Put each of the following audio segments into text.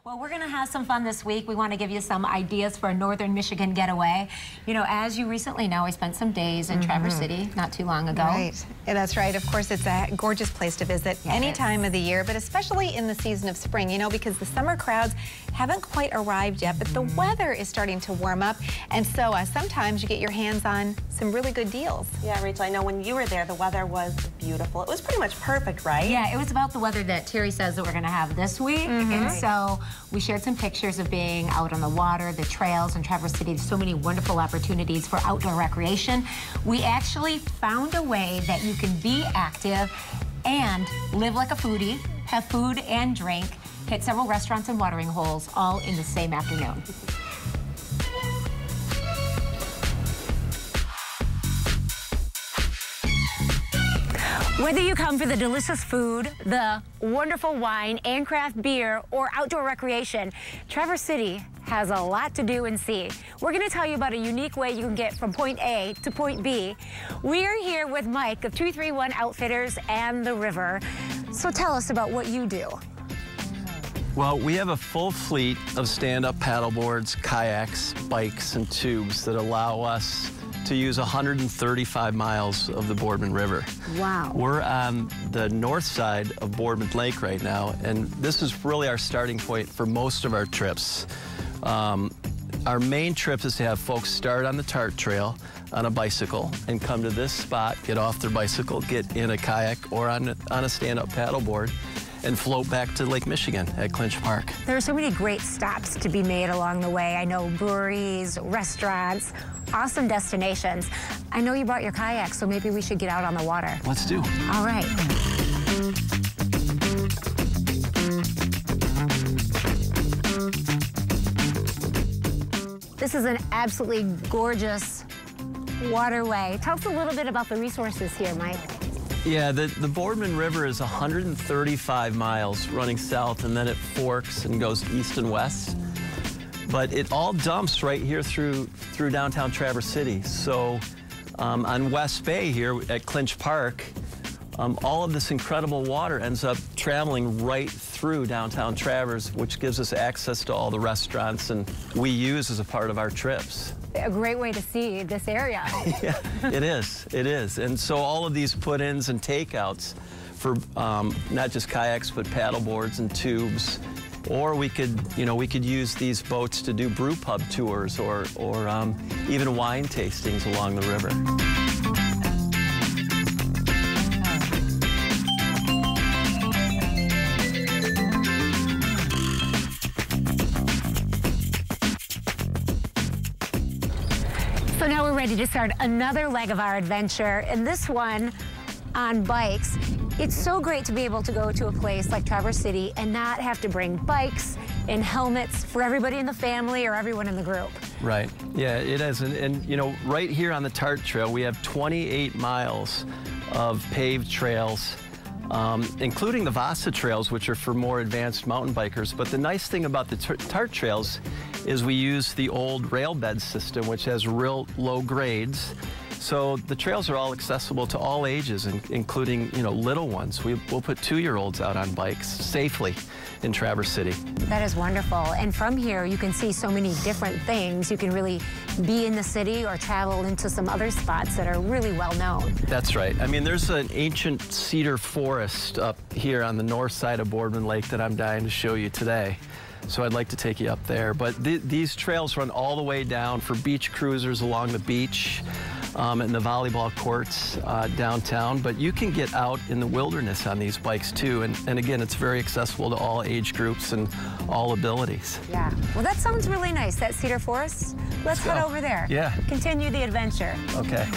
Well, we're going to have some fun this week. We want to give you some ideas for a northern Michigan getaway. You know, as you recently know, I spent some days in Traverse City not too long ago. Right. Yeah, that's right. Of course, it's a gorgeous place to visit any time of the year, but especially in the season of spring, you know, because the summer crowds haven't quite arrived yet, but the weather is starting to warm up, and so sometimes you get your hands on some really good deals. Yeah, Rachel, I know when you were there, the weather was beautiful. It was pretty much perfect, right? Yeah, it was about the weather that Terry says that we're going to have this week, and so we shared some pictures of being out on the water, the trails in Traverse City. There's so many wonderful opportunities for outdoor recreation. We actually found a way that you can be active and live like a foodie, have food and drink, hit several restaurants and watering holes all in the same afternoon. Whether you come for the delicious food, the wonderful wine and craft beer, or outdoor recreation, Traverse City has a lot to do and see. We're going to tell you about a unique way you can get from point A to point B. We are here with Mike of 231 Outfitters and the River. So tell us about what you do. Well, we have a full fleet of stand-up paddleboards, kayaks, bikes, and tubes that allow us to use 135 miles of the Boardman River. Wow. We're on the north side of Boardman Lake right now, and this is really our starting point for most of our trips. Our main trip is to have folks start on the Tart Trail on a bicycle and come to this spot, get off their bicycle, get in a kayak or on a stand-up paddleboard, and float back to Lake Michigan at Clinch Park. There are so many great stops to be made along the way. I know breweries, restaurants, awesome destinations. I know you brought your kayak, so maybe we should get out on the water. Let's do. All right. This is an absolutely gorgeous waterway. Tell us a little bit about the resources here, Mike. Yeah, the Boardman River is 135 miles running south, and then it forks and goes east and west. But it all dumps right here through downtown Traverse City. So on West Bay here at Clinch Park, all of this incredible water ends up traveling right through downtown Traverse, which gives us access to all the restaurants and we use as a part of our trips. A great way to see this area. Yeah, it is. And so all of these put-ins and takeouts for not just kayaks, but paddle boards and tubes. Or we could use these boats to do brew pub tours or even wine tastings along the river. So now we're ready to start another leg of our adventure, and this one on bikes. It's so great to be able to go to a place like Traverse City and not have to bring bikes and helmets for everybody in the family or everyone in the group. Right. Yeah, it is. And you know, right here on the Tart Trail, we have 28 miles of paved trails, including the Vasa trails, which are for more advanced mountain bikers. But the nice thing about the Tart trails is we use the old rail bed system, which has real low grades. So the trails are all accessible to all ages, including, you know, little ones. We'll put 2-year-olds out on bikes safely in Traverse City. That is wonderful. And from here, you can see so many different things. You can really be in the city or travel into some other spots that are really well known. That's right. I mean, there's an ancient cedar forest up here on the north side of Boardman Lake that I'm dying to show you today. So I'd like to take you up there. But these trails run all the way down for beach cruisers along the beach and the volleyball courts downtown. But you can get out in the wilderness on these bikes too. And again, it's very accessible to all age groups and all abilities. Yeah. Well, that sounds really nice, that cedar forest. Let's head over there. Yeah. Continue the adventure. Okay.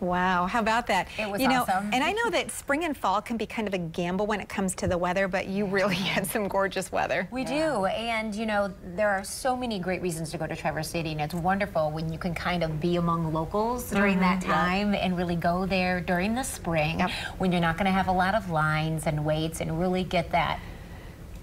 Wow, how about that? It was awesome. And I know that spring and fall can be kind of a gamble when it comes to the weather, but you really had some gorgeous weather. We do, and you know, there are so many great reasons to go to Traverse City, and it's wonderful when you can kind of be among locals during that time and really go there during the spring when you're not going to have a lot of lines and waits and really get that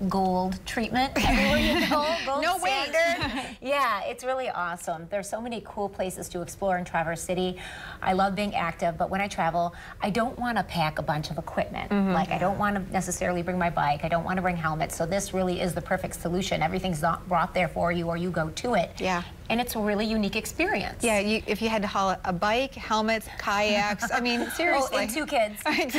gold treatment everywhere you go. Gold No standard. Yeah, it's really awesome. There's so many cool places to explore in Traverse City. I love being active, but when I travel, I don't want to pack a bunch of equipment. Like, I don't want to necessarily bring my bike. I don't want to bring helmets. So this really is the perfect solution. Everything's not brought there for you, or you go to it. Yeah. And it's a really unique experience. Yeah, if you had to haul a bike, helmets, kayaks, I mean, seriously. Oh, and 2 kids. And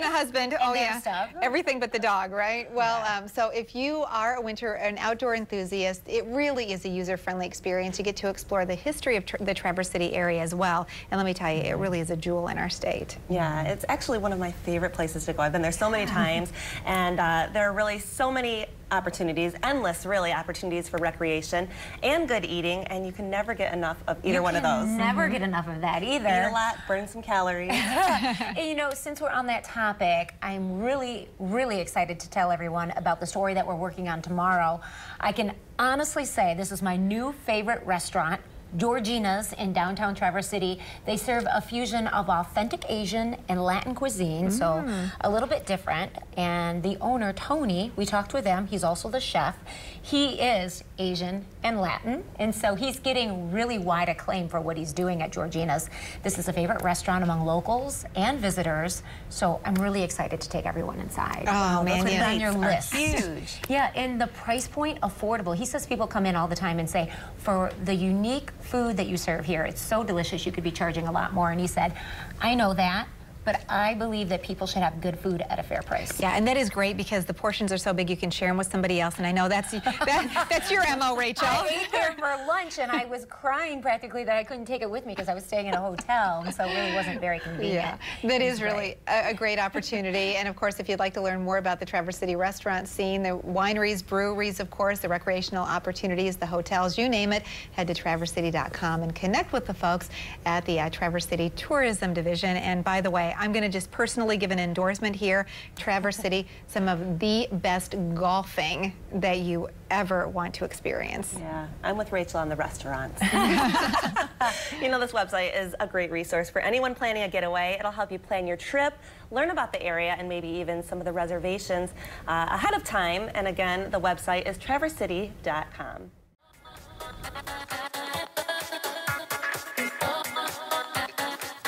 a husband. Oh, their yeah. stuff. Everything but the dog, right? Well, so if you are an outdoor enthusiast, it really is a user-friendly experience. You get to explore the history of the Traverse City area as well. And let me tell you, it really is a jewel in our state. Yeah, it's actually one of my favorite places to go. I've been there so many times, and there are really so many opportunities, endless really opportunities for recreation and good eating, and you can never get enough of either one of those. Never get enough of that either. Eat a lot, burn some calories. And, you know, since we're on that topic, I'm really, really excited to tell everyone about the story that we're working on tomorrow. I can honestly say this is my new favorite restaurant, Georgina's in downtown Traverse City. They serve a fusion of authentic Asian and Latin cuisine, so a little bit different. And the owner, Tony, we talked with him. He's also the chef. He is Asian and Latin, and so he's getting really wide acclaim for what he's doing at Georgina's. This is a favorite restaurant among locals and visitors, so I'm really excited to take everyone inside. Oh, man, Put it yeah. on your list. Huge. Yeah, and the price point, affordable. He says people come in all the time and say, for the unique food that you serve here, it's so delicious, you could be charging a lot more. And he said, I know that, but I believe that people should have good food at a fair price. Yeah, and that is great because the portions are so big you can share them with somebody else, and I know that's that's your MO, Rachel. I ate there for lunch, and I was crying practically that I couldn't take it with me because I was staying in a hotel, and so it really wasn't very convenient. Yeah, that is really a great opportunity. And of course, if you'd like to learn more about the Traverse City restaurant scene, the wineries, breweries, of course, the recreational opportunities, the hotels, you name it, head to traversecity.com and connect with the folks at the Traverse City Tourism Division. And by the way, I'm going to just personally give an endorsement here. Traverse City, some of the best golfing that you ever want to experience. Yeah, I'm with Rachel on the restaurants. You know, this website is a great resource for anyone planning a getaway. It'll help you plan your trip, learn about the area, and maybe even some of the reservations ahead of time. And again, the website is traversecity.com.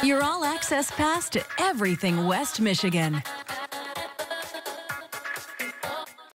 Your all-access pass to everything West Michigan.